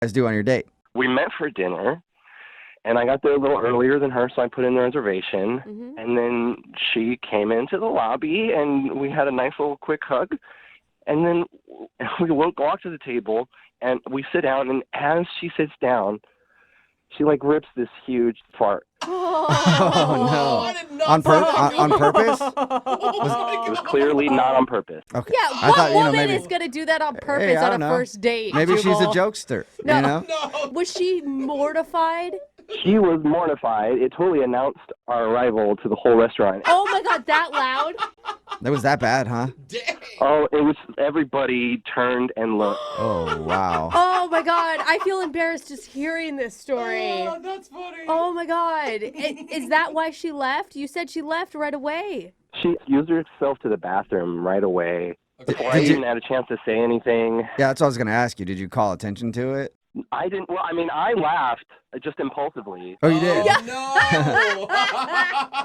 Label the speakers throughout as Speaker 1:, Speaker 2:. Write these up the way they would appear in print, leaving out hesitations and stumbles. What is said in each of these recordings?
Speaker 1: guys do on your date?
Speaker 2: We met for dinner, and I got there a little earlier than her, so I put in the reservation.
Speaker 3: Mm-hmm.
Speaker 2: And then she came into the lobby, and we had a nice little quick hug. And then we walk to the table, and we sit down, and as she sits down, she, rips this huge fart.
Speaker 1: Oh, no.
Speaker 4: I did not
Speaker 1: On purpose?
Speaker 2: It was clearly not on purpose.
Speaker 1: Okay.
Speaker 3: Yeah,
Speaker 1: I
Speaker 3: what
Speaker 1: thought,
Speaker 3: woman
Speaker 1: maybe,
Speaker 3: is going to do that on purpose
Speaker 1: Hey, I
Speaker 3: on
Speaker 1: don't
Speaker 3: a
Speaker 1: know.
Speaker 3: first date?
Speaker 1: maybe she's a
Speaker 3: Jubal?
Speaker 1: jokester,
Speaker 3: No.
Speaker 1: you know?
Speaker 4: No.
Speaker 3: Was she mortified?
Speaker 2: She was mortified. It totally announced our arrival to the whole restaurant.
Speaker 3: Oh my God, that loud?
Speaker 1: That was that bad, huh?
Speaker 4: Dang.
Speaker 2: Oh, it was, everybody turned and looked.
Speaker 1: Oh, wow.
Speaker 3: Oh my God, I feel embarrassed just hearing this story.
Speaker 4: Oh, that's funny.
Speaker 3: Oh my God. Is that why she left? You said she left right away.
Speaker 2: She used herself to the bathroom right away. Before I
Speaker 1: Did you-
Speaker 2: even had a chance to say anything.
Speaker 1: Yeah, that's what I was going to ask you. Did you call attention to it?
Speaker 2: I didn't, I laughed just impulsively
Speaker 1: Oh, you did?
Speaker 4: No.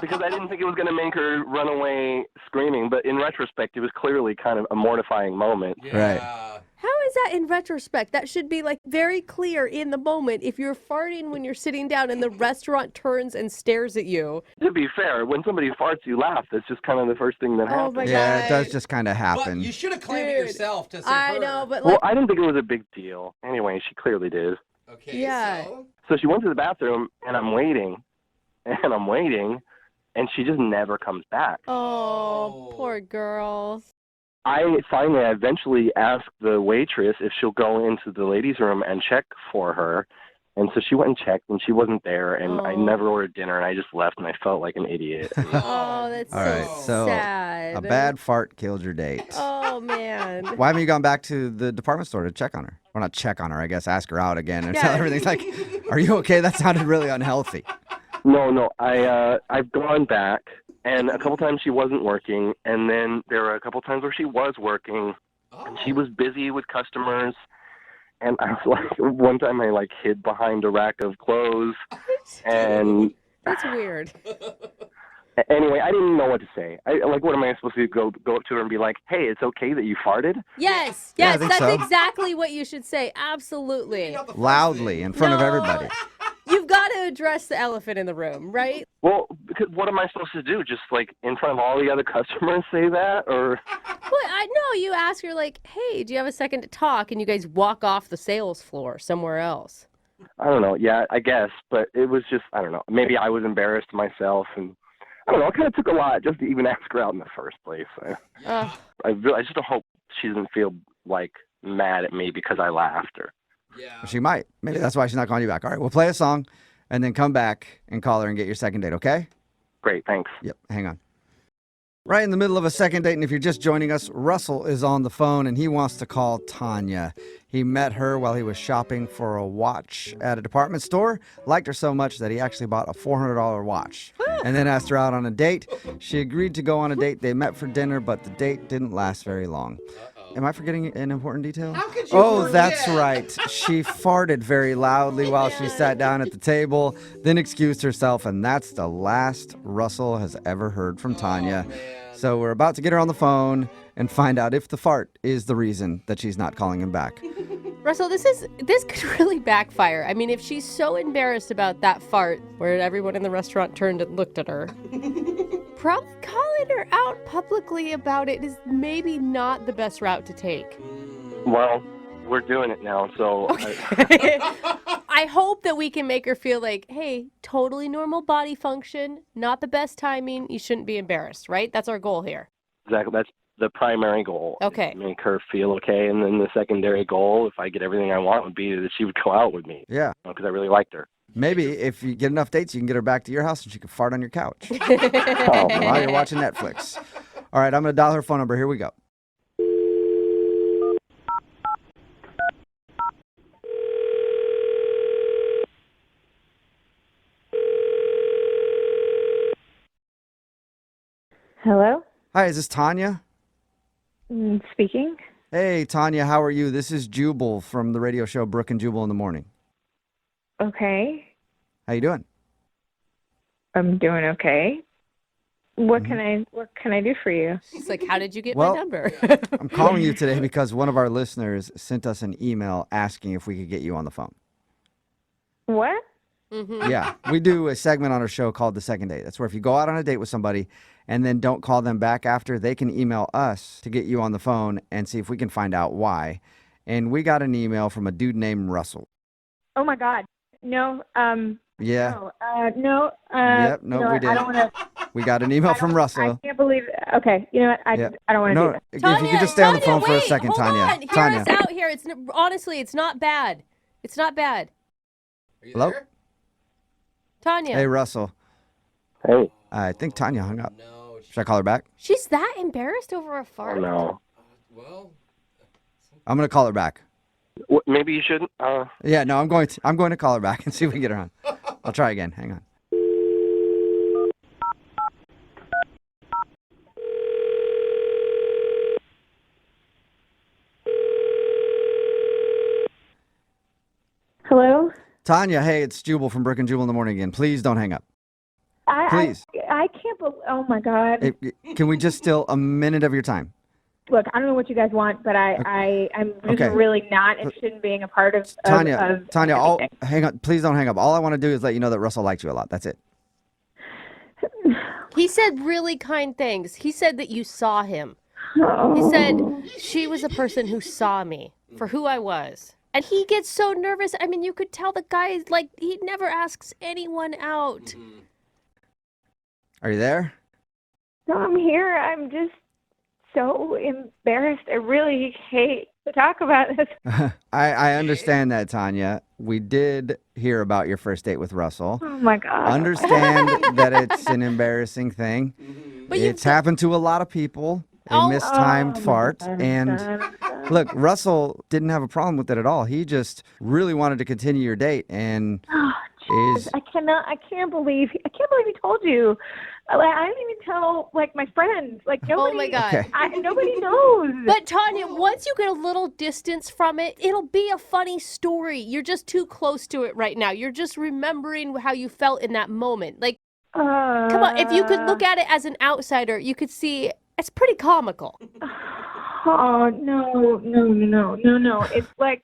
Speaker 2: because I didn't think it was going to make her run away screaming. But in retrospect, it was clearly kind of a mortifying moment.
Speaker 4: Yeah.
Speaker 3: How is that in retrospect? That should be very clear in the moment. If you're farting when you're sitting down and the restaurant turns and stares at you.
Speaker 2: To be fair, when somebody farts, you laugh. That's just kind of the first thing that
Speaker 3: Oh
Speaker 2: happens.
Speaker 3: my
Speaker 1: Yeah,
Speaker 3: God.
Speaker 1: it does just kind of
Speaker 4: But
Speaker 1: happen.
Speaker 4: you should have claimed it
Speaker 3: Dude,
Speaker 4: yourself to say
Speaker 3: I
Speaker 4: her.
Speaker 3: know, but
Speaker 2: Well, I didn't think it was a big deal. Anyway, she clearly did.
Speaker 4: Okay,
Speaker 3: Yeah.
Speaker 2: So she went to the bathroom, and I'm waiting, and she just never comes back.
Speaker 3: oh, poor girl.
Speaker 2: I eventually asked the waitress if she'll go into the ladies' room and check for her. And so she went and checked, and she wasn't there, and I
Speaker 3: Oh.
Speaker 2: never ordered dinner, and I just left, and I felt like an idiot.
Speaker 3: Oh, that's
Speaker 1: All right, so
Speaker 3: sad.
Speaker 1: a bad fart killed your date.
Speaker 3: Oh, man.
Speaker 1: Why haven't you gone back to the department store to check on her? Well, not check on her, I guess. Ask her out again and tell
Speaker 3: Yeah.
Speaker 1: everything's like, are you okay? That sounded really unhealthy.
Speaker 2: No, I've gone back, and a couple times she wasn't working, and then there were a couple times where she was working, and she was busy with customers. And I was one time I hid behind a rack of clothes, and
Speaker 3: That's weird.
Speaker 2: anyway, I didn't know what to say. What am I supposed to do? Go up to her and be like, "Hey, it's okay that you farted?"
Speaker 3: Yes,
Speaker 1: Yeah, I
Speaker 3: yes,
Speaker 1: think
Speaker 3: that's
Speaker 1: so.
Speaker 3: exactly what you should say. Absolutely.
Speaker 4: Not the first
Speaker 1: Loudly
Speaker 4: thing.
Speaker 1: in front of
Speaker 3: No.
Speaker 1: everybody.
Speaker 3: You've got to address the elephant in the room, right?
Speaker 2: Well, because what am I supposed to do? Just in front of all the other customers say that, or
Speaker 3: Well, I know you ask her hey, do you have a second to talk? And you guys walk off the sales floor somewhere else.
Speaker 2: I don't know. Yeah, I guess, but it was just I don't know. Maybe I was embarrassed myself, and I don't know. It kind of took a lot just to even ask her out in the first place.
Speaker 3: Ugh.
Speaker 2: I just don't hope she doesn't feel mad at me because I laughed or.
Speaker 4: Yeah.
Speaker 1: She might. Maybe that's why she's not calling you back. All right, we'll play a song and then come back and call her and get your second date, okay?
Speaker 2: Great, thanks.
Speaker 1: Yep, hang on. Right in the middle of a second date, and if you're just joining us, Russell is on the phone, and he wants to call Tanya. He met her while he was shopping for a watch at a department store, liked her so much that he actually bought a $400 watch, and then asked her out on a date. She agreed to go on a date. They met for dinner, but the date didn't last very long. Am I forgetting an important detail?
Speaker 4: How could you
Speaker 1: Oh,
Speaker 4: forget?
Speaker 1: that's right. She farted very loudly while she sat down at the table, then excused herself, and that's the last Russell has ever heard from Tanya. So we're about to get her on the phone and find out if the fart is the reason that she's not calling him back.
Speaker 3: Russell, this could really backfire. I mean, if she's so embarrassed about that fart where everyone in the restaurant turned and looked at her, probably calling her out publicly about it is maybe not the best route to take.
Speaker 2: Well, we're doing it now, so
Speaker 3: I hope that we can make her feel hey, totally normal body function, not the best timing. You shouldn't be embarrassed, right? That's our goal here.
Speaker 2: exactly that's the primary goal.
Speaker 3: Okay.
Speaker 2: Make her feel okay, and then the secondary goal, if I get everything I want, would be that she would go out with me
Speaker 1: Yeah.
Speaker 2: because I really liked her.
Speaker 1: Maybe if you get enough dates, you can get her back to your house and she can fart on your couch
Speaker 2: Oh,
Speaker 1: while you're watching Netflix. All right, I'm going to dial her phone number. Here we go.
Speaker 5: Hello?
Speaker 1: Hi, is this Tanya?
Speaker 5: Speaking.
Speaker 1: Hey, Tanya, how are you? This is Jubal from the radio show Brooke and Jubal in the Morning.
Speaker 5: Okay.
Speaker 1: How you doing?
Speaker 5: I'm doing okay. What can I do for you?
Speaker 3: She's like, how did you get
Speaker 1: Well-
Speaker 3: my number?
Speaker 1: I'm calling you today because one of our listeners sent us an email asking if we could get you on the phone.
Speaker 5: What?
Speaker 1: Yeah, we do a segment on our show called The Second Date. That's where if you go out on a date with somebody and then don't call them back after, they can email us to get you on the phone and see if we can find out why. And we got an email from a dude named Russell.
Speaker 5: Oh my God. No.
Speaker 1: Yeah,
Speaker 5: No. No.
Speaker 1: Yep,
Speaker 5: you
Speaker 1: no,
Speaker 5: know
Speaker 1: we
Speaker 5: what?
Speaker 1: did.
Speaker 5: I don't want to.
Speaker 1: we got an email from
Speaker 5: I
Speaker 1: Russell.
Speaker 5: can't believe. Okay. You know what?
Speaker 1: Yeah.
Speaker 5: I don't want to do
Speaker 1: No,
Speaker 5: that.
Speaker 1: if you could just stay on the phone for a
Speaker 3: wait,
Speaker 1: second,
Speaker 3: hold
Speaker 1: Tanya.
Speaker 3: On. Hear
Speaker 1: Tanya.
Speaker 3: us out here. Honestly, it's not bad. It's not bad.
Speaker 4: Are you
Speaker 1: Hello?
Speaker 4: there?
Speaker 3: Tanya,
Speaker 1: Hey, Russell.
Speaker 2: Hey,
Speaker 1: I think Tanya hung up.
Speaker 4: No.
Speaker 1: Should I call her back?
Speaker 3: she's that embarrassed over a
Speaker 2: oh
Speaker 3: fart?
Speaker 2: no.
Speaker 4: Well,
Speaker 1: I'm going to call her back.
Speaker 2: Maybe you shouldn't.
Speaker 1: Yeah, no, I'm going to call her back and see if we can get her on. I'll try again. Hang on.
Speaker 5: Hello.
Speaker 1: Tanya, hey, it's Jubal from Brook and Jubal in the Morning again. Please don't hang up. Please.
Speaker 5: I can't believe. Oh my God.
Speaker 1: Can we just steal a minute of your time?
Speaker 5: Look, I don't know what you guys want, but I'm just
Speaker 1: Okay.
Speaker 5: really not interested in being a part of
Speaker 1: Tanya,
Speaker 5: anything.
Speaker 1: hang on. Please don't hang up. All I want to do is let you know that Russell liked you a lot. That's it.
Speaker 3: He said really kind things. He said that you saw him.
Speaker 5: Oh.
Speaker 3: He said she was a person who saw me for who I was. And he gets so nervous. I mean, you could tell the guy, like, he never asks anyone out.
Speaker 1: Are you there?
Speaker 5: No, I'm here. I'm just so embarrassed. I really hate to talk about this.
Speaker 1: I understand that, Tanya. We did hear about your first date with Russell.
Speaker 5: Oh my God.
Speaker 1: Understand that it's an embarrassing thing.
Speaker 3: But you've
Speaker 1: It's happened to a lot of people. A
Speaker 3: Oh.
Speaker 1: mistimed
Speaker 5: Oh my
Speaker 1: fart.
Speaker 5: God,
Speaker 1: And
Speaker 5: God.
Speaker 1: look, Russell didn't have a problem with it at all. He just really wanted to continue your date and
Speaker 5: Oh,
Speaker 1: is
Speaker 5: I can't believe he told you. I didn't even tell my friends. Nobody.
Speaker 3: Oh my God.
Speaker 1: Okay.
Speaker 5: Nobody knows.
Speaker 3: But Tanya, once you get a little distance from it, it'll be a funny story. You're just too close to it right now. You're just remembering how you felt in that moment. Like, come on, if you could look at it as an outsider, you could see it's pretty comical.
Speaker 5: Oh no! It's like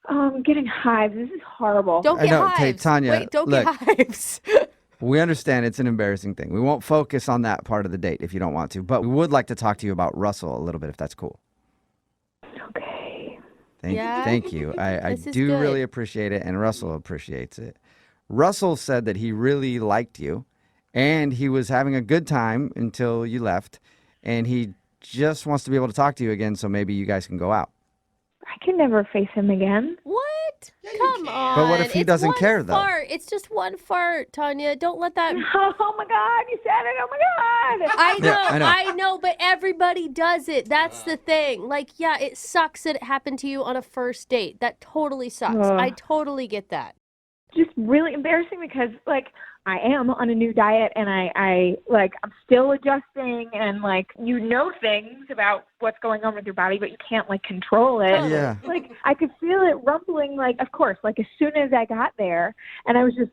Speaker 5: I'm getting hives. This is horrible.
Speaker 3: Don't
Speaker 1: I
Speaker 3: get
Speaker 1: know, hey,
Speaker 3: hives.
Speaker 1: Tanya,
Speaker 3: Wait, don't
Speaker 1: look.
Speaker 3: get hives.
Speaker 1: we understand it's an embarrassing thing. We won't focus on that part of the date if you don't want to, but we would like to talk to you about Russell a little bit if that's cool.
Speaker 5: Okay.
Speaker 1: Thank you. I
Speaker 3: This is
Speaker 1: do
Speaker 3: good.
Speaker 1: really appreciate it, and Russell appreciates it. Russell said that he really liked you, and he was having a good time until you left, and he just wants to be able to talk to you again, so maybe you guys can go out.
Speaker 5: I can never face him again.
Speaker 3: What?
Speaker 4: Yeah, you
Speaker 3: Come
Speaker 4: can.
Speaker 3: on.
Speaker 1: But what if he
Speaker 3: It's
Speaker 1: doesn't
Speaker 3: one
Speaker 1: care, though?
Speaker 3: Fart. It's just one fart, Tanya. Don't let that.
Speaker 5: Oh my God! You said it. Oh my God!
Speaker 3: I know,
Speaker 1: Yeah, I know.
Speaker 3: but everybody does it. That's the thing. Like, yeah, it sucks that it happened to you on a first date. That totally sucks.
Speaker 5: Ugh.
Speaker 3: I totally get that.
Speaker 5: Just really embarrassing because I am on a new diet and I'm still adjusting and you know things about what's going on with your body but you can't control it.
Speaker 1: Yeah.
Speaker 5: I could feel it rumbling of course as soon as I got there and I was just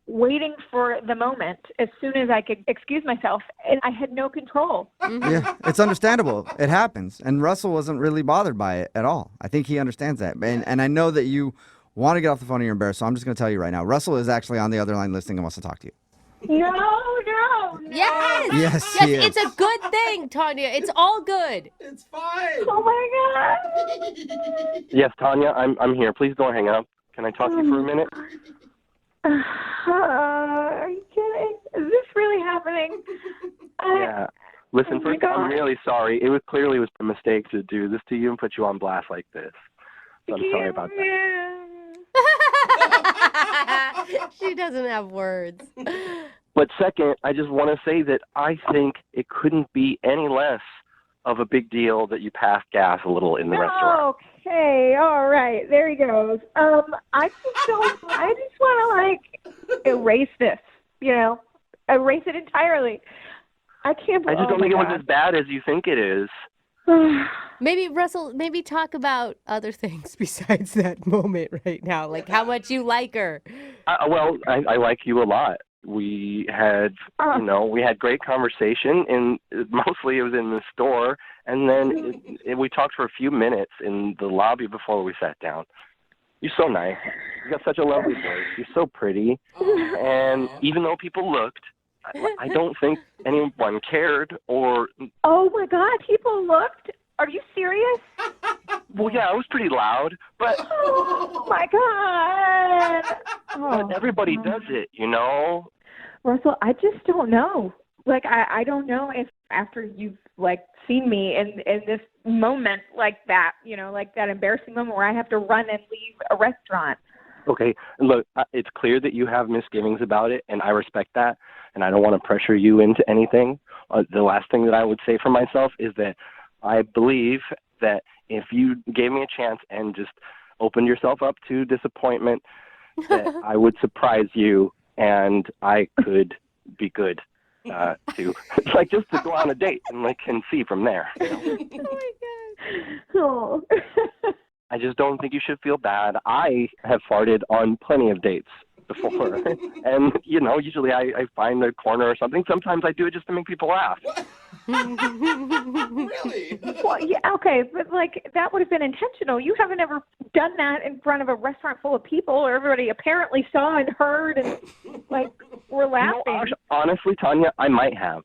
Speaker 5: waiting for the moment as soon as I could excuse myself and I had no control.
Speaker 1: Yeah, it's understandable. It happens. And Russell wasn't really bothered by it at all. I think he understands that. And I know that you want to get off the phone and you're embarrassed, so I'm just going to tell you right now. Russell is actually on the other line listening and wants to talk to you.
Speaker 5: No.
Speaker 3: Yes.
Speaker 1: Yes, he is.
Speaker 3: It's a good thing, Tanya. It's all good.
Speaker 4: it's fine.
Speaker 5: Oh my God.
Speaker 2: Yes, Tanya, I'm here. Please don't hang up. Can I talk to you for a minute?
Speaker 5: Are you kidding? Is this really happening?
Speaker 2: Yeah. Listen,
Speaker 5: Oh my
Speaker 2: first, I'm
Speaker 5: God.
Speaker 2: really sorry. It was clearly a mistake to do this to you and put you on blast like this. So I'm sorry about that.
Speaker 3: She doesn't have words.
Speaker 2: But second, I just want to say that I think it couldn't be any less of a big deal that you passed gas a little in the restaurant.
Speaker 5: Okay, all right, there he goes. I just want to erase this, erase it entirely. I can't.
Speaker 2: I just don't think it was as bad as you think it is.
Speaker 3: Maybe, Russell, talk about other things besides that moment right now. Like how much you like her.
Speaker 2: I like you a lot. we had,
Speaker 5: Oh.
Speaker 2: we had great conversation, and mostly it was in the store. And then we talked for a few minutes in the lobby before we sat down. You're so nice. You got such a lovely voice. You're so pretty. And even though people looked, I don't think anyone cared or.
Speaker 5: Oh my God, people looked. Are you serious?
Speaker 2: Well, yeah, it was pretty loud, but
Speaker 5: Oh my God. Oh,
Speaker 2: everybody does it, you know.
Speaker 5: Russell, I just don't know. Like, I don't know if after you've like seen me in this moment like that, like that embarrassing moment where I have to run and leave a restaurant.
Speaker 2: Okay, look, it's clear that you have misgivings about it, and I respect that, and I don't want to pressure you into anything. The last thing that I would say for myself is that I believe that if you gave me a chance and just opened yourself up to disappointment, that I would surprise you, and I could be good to like just to go on a date and see from there.
Speaker 3: Oh my God.
Speaker 5: Oh.
Speaker 2: I just don't think you should feel bad. I have farted on plenty of dates before. And, usually I find a corner or something. Sometimes I do it just to make people laugh.
Speaker 4: Really?
Speaker 5: Well, yeah, okay, but like that would have been intentional. You haven't ever done that in front of a restaurant full of people, or everybody apparently saw and heard and like were laughing.
Speaker 2: Honestly, Tanya, I might have.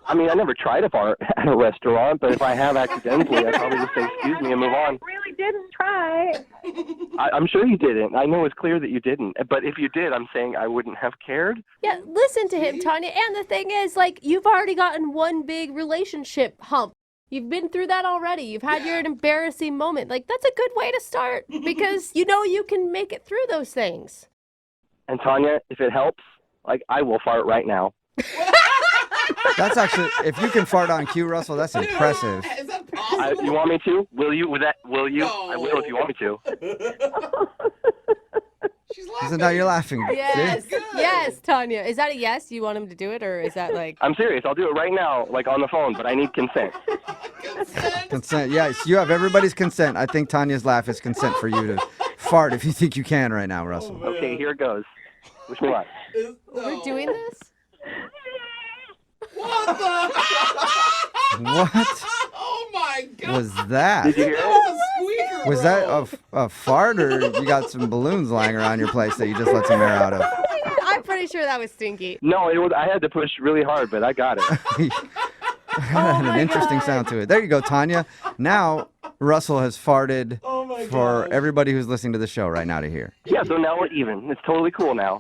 Speaker 2: I mean, I never tried to fart at a restaurant, but if I have accidentally, I'd probably just say excuse me and move on.
Speaker 5: I really didn't try.
Speaker 2: I'm sure you didn't. I know it's clear that you didn't. But if you did, I'm saying I wouldn't have cared.
Speaker 3: Yeah, listen to him, Tanya. And the thing is, like, you've already gotten one big relationship hump. You've been through that already. You've had your embarrassing moment. Like, that's a good way to start because you can make it through those things.
Speaker 2: And Tanya, if it helps, I will fart right now.
Speaker 1: That's actually, if you can fart on cue, Russell, that's impressive.
Speaker 4: Is that possible?
Speaker 2: You want me to? Will you? Will you?
Speaker 4: No.
Speaker 2: I will if you want me to.
Speaker 4: She's
Speaker 1: He
Speaker 4: laughing.
Speaker 1: said, now you're laughing.
Speaker 3: Yes,
Speaker 4: Good.
Speaker 3: yes, Tanya. Is that a yes? You want him to do it, or is that like?
Speaker 2: I'm serious. I'll do it right now, on the phone, but I need consent.
Speaker 4: Consent.
Speaker 1: Consent. Yes, you have everybody's consent. I think Tanya's laugh is consent for you to fart if you think you can right now, Russell.
Speaker 2: Okay, here it goes. Wish me luck.
Speaker 3: We're doing this?
Speaker 4: What the?
Speaker 1: What
Speaker 4: Oh my God.
Speaker 1: was that?
Speaker 2: Did you hear
Speaker 4: That
Speaker 2: it?
Speaker 4: was a squeaker.
Speaker 1: Was that a fart, or you got some balloons lying around your place that you just let some air out of?
Speaker 3: I'm pretty sure that was stinky.
Speaker 2: No, it was. I had to push really hard, but I got it.
Speaker 1: That had an interesting sound to it. There you go, Tanya. Now Russell has farted
Speaker 4: Oh my
Speaker 1: for
Speaker 4: gosh.
Speaker 1: everybody who's listening to the show right now to hear.
Speaker 2: Yeah, so now we're even. It's totally cool now.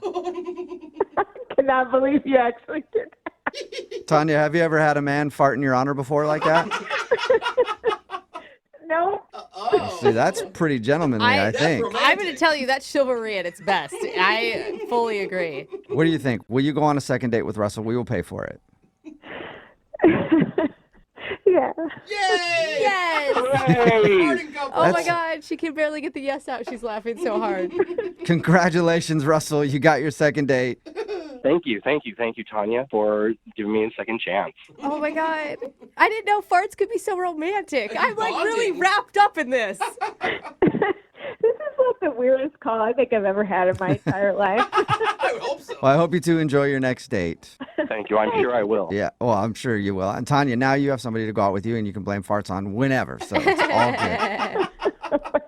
Speaker 5: I cannot believe you actually did that.
Speaker 1: Tanya, have you ever had a man fart in your honor before like that?
Speaker 5: No.
Speaker 4: Oh.
Speaker 1: See, that's pretty gentlemanly, I
Speaker 3: That's
Speaker 1: think.
Speaker 3: I'm going to tell you that's chivalry at its best. I fully agree.
Speaker 1: What do you think? Will you go on a second date with Russell? We will pay for it.
Speaker 5: Yeah.
Speaker 4: Yay!
Speaker 3: Yes.
Speaker 2: Hey!
Speaker 4: Farting couple.
Speaker 3: Oh my
Speaker 1: That's-
Speaker 3: God, she can barely get the yes out. She's laughing so hard.
Speaker 1: Congratulations, Russell. You got your second date.
Speaker 2: Thank you, Tanya, for giving me a second chance.
Speaker 3: Oh my God. I didn't know farts could be so romantic.
Speaker 4: And
Speaker 3: I'm like really
Speaker 4: bonding.
Speaker 3: wrapped up in this.
Speaker 5: This is like the weirdest call I think I've ever had in my entire life.
Speaker 4: I would hope so.
Speaker 1: Well, I hope you two enjoy your next date.
Speaker 2: Thank you. I'm sure I will.
Speaker 1: Yeah, well, I'm sure you will. And Tanya, now you have somebody to go out with you, and you can blame farts on whenever. So it's all good.